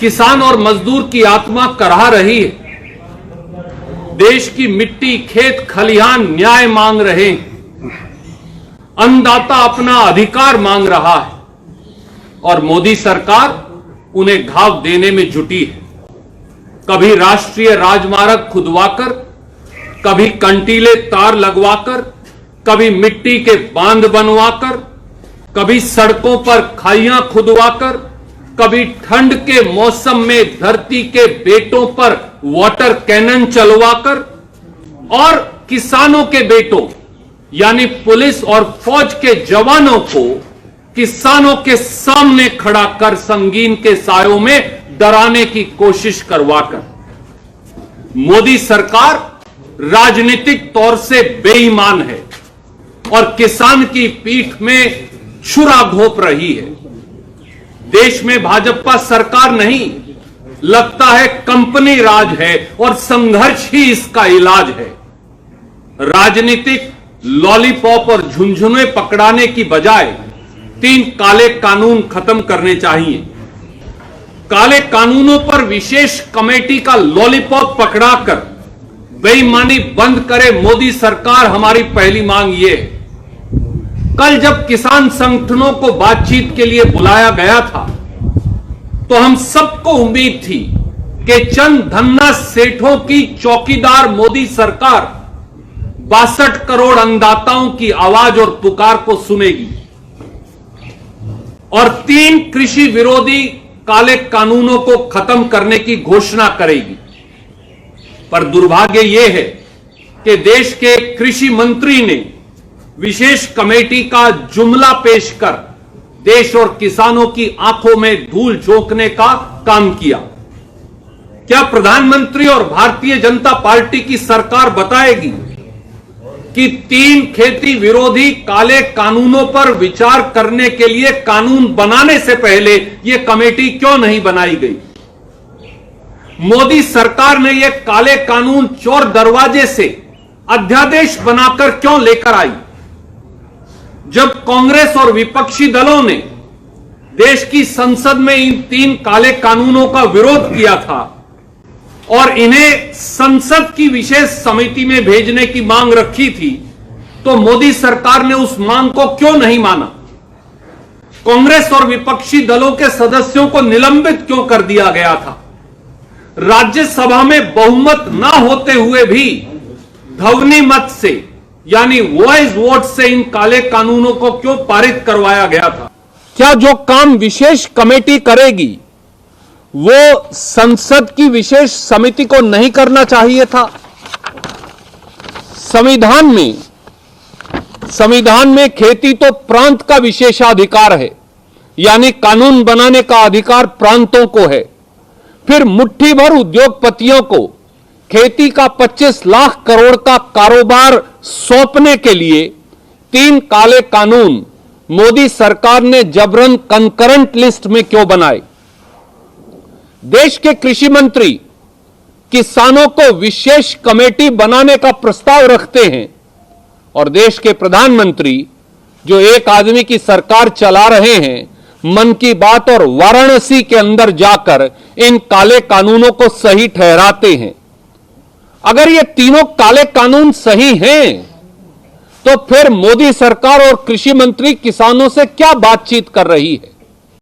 किसान और मजदूर की आत्मा कराह रही है। देश की मिट्टी, खेत, खलिहान न्याय मांग रहे हैं। अन्नदाता अपना अधिकार मांग रहा है और मोदी सरकार उन्हें घाव देने में जुटी है। कभी राष्ट्रीय राजमार्ग खुदवाकर, कभी कंटीले तार लगवाकर, कभी मिट्टी के बांध बनवाकर, कभी सड़कों पर खाइयां खुदवाकर, कभी ठंड के मौसम में धरती के बेटों पर वाटर कैनन चलवाकर और किसानों के बेटों यानी पुलिस और फौज के जवानों को किसानों के सामने खड़ा कर संगीन के सायों में डराने की कोशिश करवाकर मोदी सरकार राजनीतिक तौर से बेईमान है और किसान की पीठ में छुरा घोंप रही है। देश में भाजपा सरकार नहीं, लगता है कंपनी राज है और संघर्ष ही इसका इलाज है। राजनीतिक लॉलीपॉप और झुनझुने पकड़ाने की बजाय 3 काले कानून खत्म करने चाहिए। काले कानूनों पर विशेष कमेटी का लॉलीपॉप पकड़ाकर बेईमानी बंद करे मोदी सरकार, हमारी पहली मांग ये है। कल जब किसान संगठनों को बातचीत के लिए बुलाया गया था तो हम सबको उम्मीद थी कि चंद धन्ना सेठों की चौकीदार मोदी सरकार 62 करोड़ अन्नदाताओं की आवाज और पुकार को सुनेगी और 3 कृषि विरोधी काले कानूनों को खत्म करने की घोषणा करेगी। पर दुर्भाग्य यह है कि देश के कृषि मंत्री ने विशेष कमेटी का जुमला पेश कर देश और किसानों की आंखों में धूल झोंकने का काम किया। क्या प्रधानमंत्री और भारतीय जनता पार्टी की सरकार बताएगी कि 3 खेती विरोधी काले कानूनों पर विचार करने के लिए कानून बनाने से पहले यह कमेटी क्यों नहीं बनाई गई? मोदी सरकार ने यह काले कानून चोर दरवाजे से अध्यादेश बनाकर क्यों लेकर आई? जब कांग्रेस और विपक्षी दलों ने देश की संसद में इन 3 काले कानूनों का विरोध किया था और इन्हें संसद की विशेष समिति में भेजने की मांग रखी थी, तो मोदी सरकार ने उस मांग को क्यों नहीं माना? कांग्रेस और विपक्षी दलों के सदस्यों को निलंबित क्यों कर दिया गया था? राज्यसभा में बहुमत ना होते हुए भी ध्वनि मत से यानी वॉइस वोट से इन काले कानूनों को क्यों पारित करवाया गया था? क्या जो काम विशेष कमेटी करेगी वो संसद की विशेष समिति को नहीं करना चाहिए था? संविधान में खेती तो प्रांत का विशेषाधिकार है, यानी कानून बनाने का अधिकार प्रांतों को है। फिर मुट्ठी भर उद्योगपतियों को खेती का 25 लाख करोड़ का कारोबार सौंपने के लिए 3 काले कानून मोदी सरकार ने जबरन कंकरेंट लिस्ट में क्यों बनाए? देश के कृषि मंत्री किसानों को विशेष कमेटी बनाने का प्रस्ताव रखते हैं और देश के प्रधानमंत्री जो एक आदमी की सरकार चला रहे हैं, मन की बात और वाराणसी के अंदर जाकर इन काले कानूनों को सही ठहराते हैं। अगर ये तीनों काले कानून सही हैं, तो फिर मोदी सरकार और कृषि मंत्री किसानों से क्या बातचीत कर रही है?